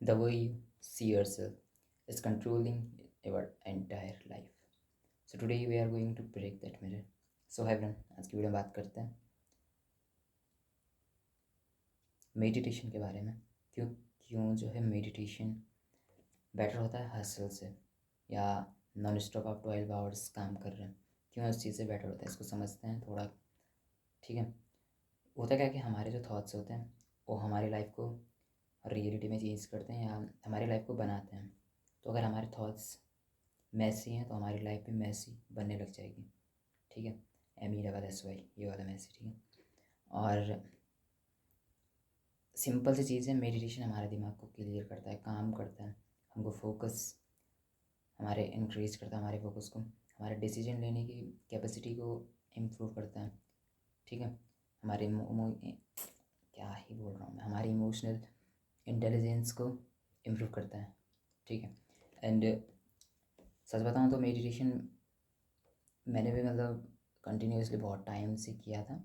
The way you see yourself is controlling your entire life. So today we are going to break that mirror. So hi everyone, आज की video में बात करते हैं meditation के बारे में। क्यों क्यों जो है मेडिटेशन बेटर होता है हसल से, या नॉन स्टॉप आप 12 आवर्स काम कर रहे हैं, क्यों उस चीज़ से बेटर होता है, इसको समझते हैं थोड़ा। ठीक है, होता क्या है कि हमारे जो थॉट्स होते हैं वो हमारी लाइफ को रियलिटी में चेंज करते हैं या हमारी लाइफ को बनाते हैं। तो अगर हमारे थॉट्स मैसी हैं तो हमारी लाइफ भी मैसी बनने लग जाएगी। ठीक है, MESSY, ये वाला मैसी। ठीक है, और सिंपल सी चीज़ है, मेडिटेशन हमारे दिमाग को क्लियर करता है, काम करता है, हमको फोकस हमारे इंक्रीज करता है, हमारे फोकस को, हमारे डिसीजन लेने की कैपेसिटी को इम्प्रूव करता है। ठीक है, हमारे क्या ही बोल रहा हूँ मैं, हमारी इमोशनल इंटेलिजेंस को इम्प्रूव करता है। ठीक है, एंड सच बताऊँ तो मेडिटेशन मैंने भी मतलब कंटिन्यूसली बहुत टाइम से किया था,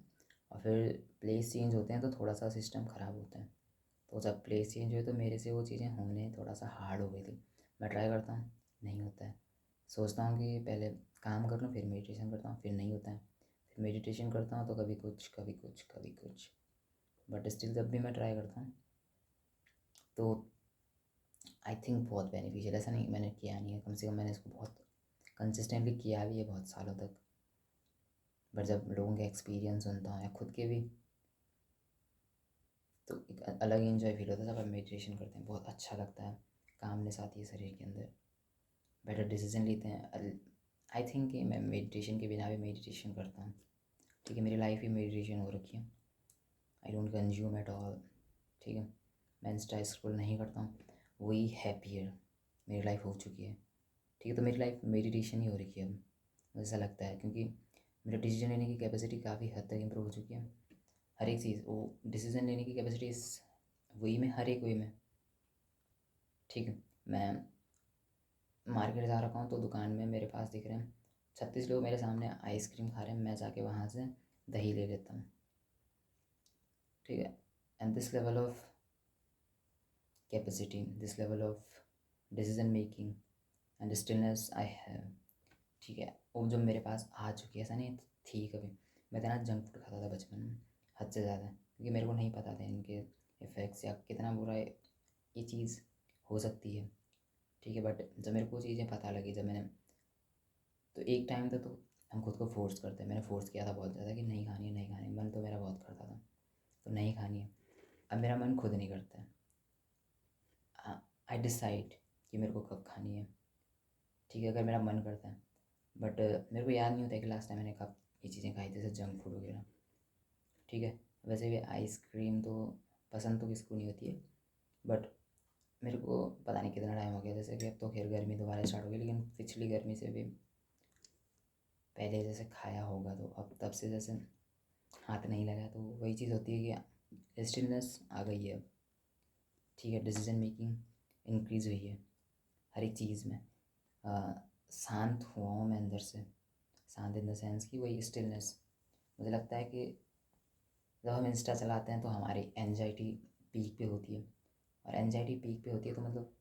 और फिर प्लेस चेंज होते हैं तो थोड़ा सा सिस्टम ख़राब होता है। तो जब प्लेस चेंज हुए तो मेरे से वो चीज़ें होने थोड़ा सा हार्ड हो गई थी। मैं ट्राई करता हूँ, नहीं होता है। सोचता हूँ कि पहले काम कर लूँ फिर मेडिटेशन करता हूँ, फिर नहीं होता है। फिर मेडिटेशन करता हूँ तो कभी कुछ कभी कुछ कभी कुछ, बट स्टिल जब भी मैं ट्राई करता हूँ तो आई थिंक बहुत बेनिफिशियल। ऐसा नहीं मैंने किया नहीं है, कम से कम मैंने इसको बहुत कंसिस्टेंटली किया भी है बहुत सालों तक। बट जब लोगों के एक्सपीरियंस सुनता हूँ या खुद के भी, तो एक अलग ही इन्जॉय फील होता है। जब आप मेडिटेशन करते हैं बहुत अच्छा लगता है, कामनेस आती है शरीर के अंदर, बेटर डिसीजन लेते हैं। आई थिंक कि मैं मेडिटेशन के बिना भी मेडिटेशन करता हूँ। ठीक है, मेरी लाइफ ही मेडिटेशन हो रखी है। I don't consume at all. ठीक है, मैं इंस्टा स्क्रॉल नहीं करता हूँ, वही हैप्पियर मेरी लाइफ हो चुकी है। ठीक है, तो मेरी लाइफ मेडिटेशन ही हो रखी है अब, मुझे ऐसा लगता है, क्योंकि मेरा डिसीजन लेने की कैपेसिटी काफ़ी हद तक इम्प्रूव हो चुकी है। हर एक चीज़, वो डिसीजन लेने की कैपेसिटी इस वे में, हर एक वे में। ठीक है, मैं मार्केट जा रखा हूँ तो दुकान में मेरे पास दिख रहे हैं 36 लोग मेरे सामने आइसक्रीम खा रहे हैं, मैं जाके वहाँ से दही ले लेता हूँ। ठीक है, and this level of capacity, this level of decision making and stillness I have. ठीक है, वो जो मेरे पास आ चुकी है, ऐसा नहीं थी कभी। मैं इतना जंक फूड खाता था बचपन में, हद से ज़्यादा, क्योंकि मेरे को नहीं पता था इनके इफ़ेक्ट्स या कितना बुरा ये चीज़ हो सकती है। ठीक है, बट जब मेरे को चीज़ें पता लगी, जब मैंने, तो एक टाइम था तो हम खुद को फोर्स करते हैं, मैंने फोर्स किया था बहुत ज़्यादा कि नहीं खानी है, नहीं खानी है। मन तो मेरा बहुत करता था तो नहीं खानी है। अब मेरा मन खुद नहीं करता है, आई डिसाइड कि मेरे को कब खानी है। ठीक है, अगर मेरा मन करता है, बट मेरे को याद नहीं होता है कि लास्ट टाइम मैंने कब ये चीज़ें खाई थी, जैसे जंक फूड वगैरह। ठीक है, वैसे भी आइसक्रीम तो पसंद तो किसको नहीं होती है, बट मेरे को पता नहीं कितना टाइम हो गया, जैसे कि अब तो खैर गर्मी दोबारा स्टार्ट हो गई, लेकिन पिछली गर्मी से भी पहले जैसे खाया होगा, तो अब तब से जैसे हाथ नहीं लगा, तो वही चीज़ होती है कि स्टिलनेस आ गई है अब। ठीक है, डिसीजन मेकिंग इंक्रीज़ हुई है हर एक चीज़ में। शांत हुआ हूँ मैं अंदर से, शांत इन द सेंस कि वही स्टिलनेस। मुझे लगता है कि जब हम इंस्टा चलाते हैं तो हमारी एनजाइटी पीक पे होती है, और एनजाइटी पीक पे होती है तो मतलब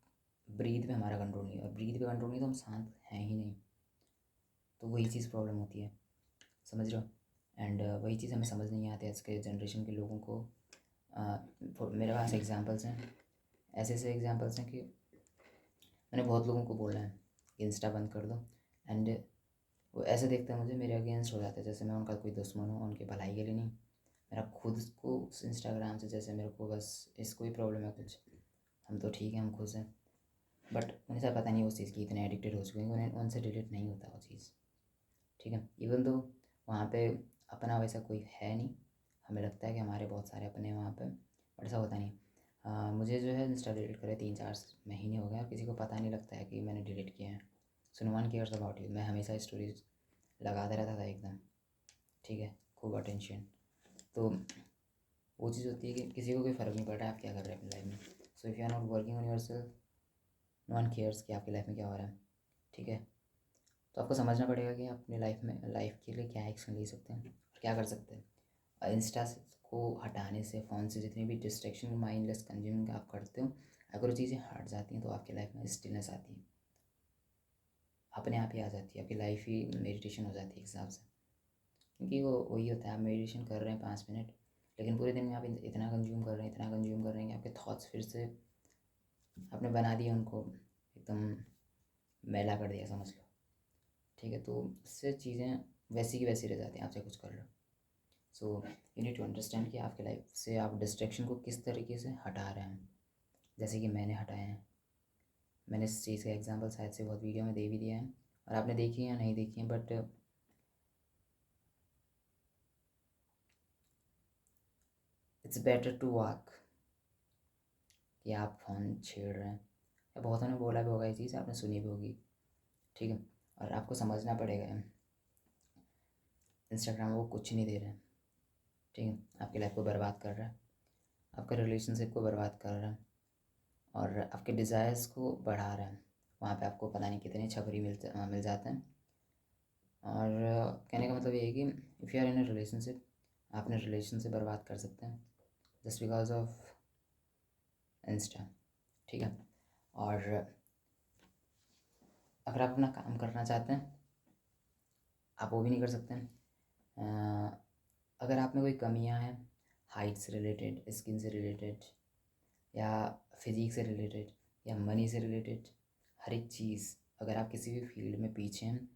ब्रीथ पे हमारा कंट्रोल नहीं है, और ब्रीथ पे कंट्रोल नहीं तो हम शांत हैं ही नहीं। तो वही चीज़ प्रॉब्लम होती है, समझ रहे हो। एंड वही चीज़ हमें समझ नहीं आती आज के जनरेशन के लोगों को। मेरे पास एग्जांपल्स हैं, ऐसे ऐसे एग्जांपल्स हैं कि मैंने बहुत लोगों को बोला है कि इंस्टा बंद कर दो, एंड वो ऐसे देखते हैं मुझे, मेरे अगेंस्ट हो जाते हैं, जैसे मैं उनका कोई दुश्मन हूँ, उनकी भलाई के लिए नहीं। मेरा खुद को उस इंस्टाग्राम से, जैसे मेरे को बस इसको ही प्रॉब्लम है कुछ, हम तो ठीक है, हम खुश हैं, बट उन्हें सब पता नहीं उस चीज़ की, इतने एडिक्टेड हो चुके हैं कि उन्हें उनसे डिलीट नहीं होता वो चीज़। ठीक है, इवन तो वहाँ पे अपना वैसा कोई है नहीं, हमें लगता है कि हमारे बहुत सारे अपने हैं वहाँ पे, बट ऐसा होता नहीं। मुझे जो है इंस्टा डिलीट करे 3-4 महीने हो गए और किसी को पता नहीं लगता है कि मैंने डिलीट किया है। So no one cares about you. मैं हमेशा स्टोरीज लगाता रहता था एकदम, ठीक है, खूब अटेंशन। तो वो चीज़ होती है कि किसी को कोई फ़र्क नहीं पड़ रहा है आप क्या कर रहे हैं अपनी लाइफ में। So if you are not working on yourself, no one cares कि आपकी लाइफ में क्या हो रहा है। ठीक है, तो आपको समझना पड़ेगा कि आप अपनी लाइफ के लिए क्या एक्शन ले सकते हैं और क्या कर सकते हैं। इंस्टा को हटाने से, फ़ोन से जितनी भी डिस्ट्रैक्शन, माइंडलेस कंज्यूमिंग आप करते हो, अगर वो चीज़ें हट जाती हैं तो आपकी लाइफ में स्टिलनेस आती है, अपने आप ही आ जाती है, आपकी लाइफ ही मेडिटेशन हो जाती है एक हिसाब से। क्योंकि वो वही होता है, आप मेडिटेशन कर रहे हैं 5 मिनट, लेकिन पूरे दिन में आप इतना कंज्यूम कर रहे हैं, इतना कंज्यूम कर रहे हैं कि आपके थॉट्स फिर से आपने बना दिया उनको, एकदम मैला कर दिया समझ लो। ठीक है, तो उससे चीज़ें वैसी की वैसी रह जाती हैं, आपसे कुछ कर लो। So you need to understand कि आपके लाइफ से आप डिस्ट्रैक्शन को किस तरीके से हटा रहे हैं, जैसे कि मैंने हटाए हैं। मैंने इस चीज़ का एग्जांपल शायद से बहुत वीडियो में दे भी दिया है, और आपने देखी है या नहीं देखी है, but it's better to walk कि आप फ़ोन छेड़ रहे हैं, या बहुतों ने बोला भी होगा ये चीज़, आपने सुनी भी होगी। ठीक है, और आपको समझना पड़ेगा इंस्टाग्राम वो कुछ नहीं दे रहे हैं। ठीक है, आपकी लाइफ को बर्बाद कर रहा है, आपके रिलेशनशिप को बर्बाद कर रहा है, और आपके डिज़ायर्स को बढ़ा रहा है। वहाँ पे आपको पता नहीं कितने छपरी मिल जाते हैं। और कहने का मतलब ये है कि if you are in a relationship, आप अपने रिलेशनशिप बर्बाद कर सकते हैं जस्ट बिकॉज ऑफ इंस्टा। ठीक है, और अगर आप अपना काम करना चाहते हैं, आप वो भी नहीं कर सकते हैं। अगर आप में कोई कमियां हैं, हाइट से रिलेटेड, स्किन से रिलेटेड, या फिजिक से रिलेटेड, या मनी से रिलेटेड, हर एक चीज़, अगर आप किसी भी फील्ड में पीछे हैं,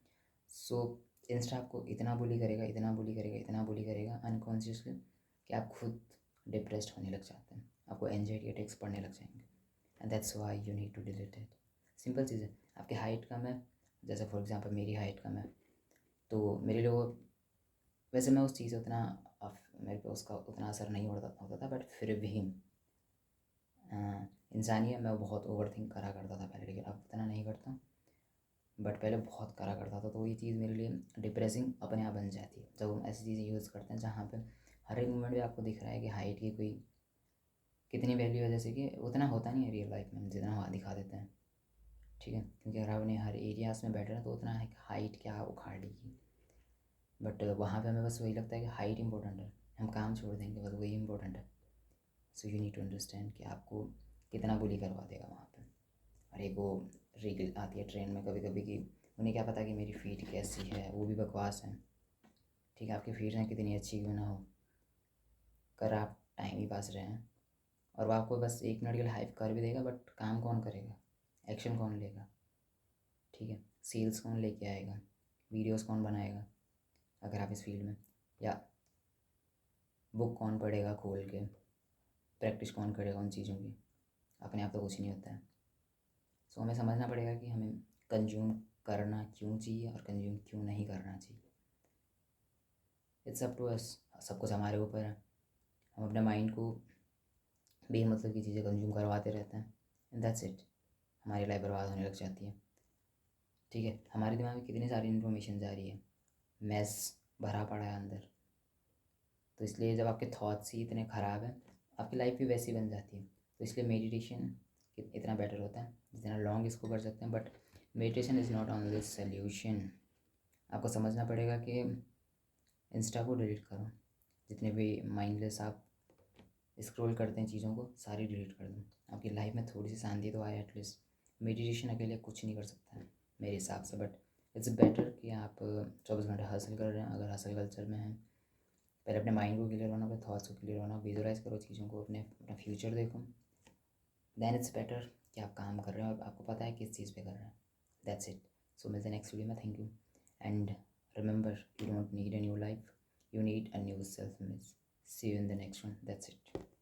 सो इंस्टा आपको इतना बुली करेगा, इतना बुली करेगा, इतना बुली करेगा अनकॉन्शियसली, कि आप खुद डिप्रेस्ड होने लग जाते हैं, आपको एंजाइटी अटैक्स पड़ने लग जाएंगे। And that's why you need to delete it. Simple चीज़ है, आपकी हाइट कम है, जैसे फॉर एग्जांपल मेरी हाइट कम है, तो मेरे लोग, वैसे मैं उस चीज़ उतना मेरे पे उसका उतना असर नहीं होता था, बट फिर भी इंसानी है, मैं बहुत ओवर थिंक करा करता था पहले, लेकिन अब उतना नहीं करता, बट पहले बहुत करा करता था। तो ये चीज़ मेरे लिए डिप्रेसिंग अपने आप बन जाती है जब हम ऐसी चीज़ें यूज़ करते हैं जहाँ पे हर एक मोमेंट में आपको दिख रहा है कि हाइट की कोई कितनी वैल्यू है, जैसे कि उतना होता नहीं है रियल लाइफ में जितना वहाँ दिखा देते हैं। ठीक है, क्योंकि अगर आपने हर एरियाज़ में बैठे ना तो उतना हाइट क्या उखाड़ लेगी, बट वहाँ पे हमें बस वही लगता है कि हाइट इंपॉर्टेंट है, हम काम छोड़ देंगे, बस वही इंपॉर्टेंट है। So you need to understand कि आपको कितना बुली करवा देगा वहाँ पे। और एक वो रील आती है ट्रेंड में कभी कभी कि उन्हें क्या पता कि मेरी फीट कैसी है, वो भी बकवास है। ठीक है, आपकी फीट है कितनी अच्छी क्यों ना हो, कर आप टाइम ही पास रहे हैं, और वो आपको बस 1 मिनट के लिए हाइप कर भी देगा, बट काम कौन करेगा, एक्शन कौन लेगा। ठीक है, सेल्स कौन लेके आएगा, वीडियोस कौन बनाएगा अगर आप इस फील्ड में, या बुक कौन पढ़ेगा खोल के, प्रैक्टिस कौन करेगा उन चीज़ों की, अपने आप तो कुछ नहीं होता है। सो हमें समझना पड़ेगा कि हमें कंज्यूम करना क्यों चाहिए और कंज्यूम क्यों नहीं करना चाहिए। इट्स अप टू अस, सब कुछ हमारे ऊपर है। हम अपने माइंड को बेमतलब की चीज़ें कंज्यूम करवाते रहते हैं, एंड दैट्स इट, हमारी लाइफ बर्बाद होने लग जाती है। ठीक है, हमारे दिमाग में कितनी सारी इन्फॉर्मेशन जा रही है, मैस भरा पड़ा है अंदर, तो इसलिए जब आपके थॉट्स ही इतने ख़राब हैं, आपकी लाइफ भी वैसी बन जाती है। तो इसलिए मेडिटेशन इतना बेटर होता है, जितना लॉन्ग इसको कर सकते हैं, but meditation is not only solution. आपको समझना पड़ेगा कि इंस्टा को डिलीट करो, जितने भी माइंडलेस आप स्क्रॉल करते हैं चीज़ों को सारी डिलीट कर दो, आपकी लाइफ में थोड़ी सी शांति तो आए एटलीस्ट। मेडिटेशन अकेले कुछ नहीं कर सकता है मेरे हिसाब से, बट इट्स बेटर कि आप 24 घंटे हासिल कर रहे हैं, अगर हासिल कल्चर में हैं। पहले अपने माइंड को क्लियर होना, अपने थॉट्स को क्लियर होना, विजुअलाइज करो चीज़ों को, अपना फ्यूचर देखो, देन इट्स बेटर कि आप काम कर रहे हो और आपको पता है किस चीज़ पे कर रहे हैं। That's it. सो मिलते हैं नेक्स्ट वीडियो में, thank you, and remember, you don't need a new life, you need a new self image. See you in the next one. That's it.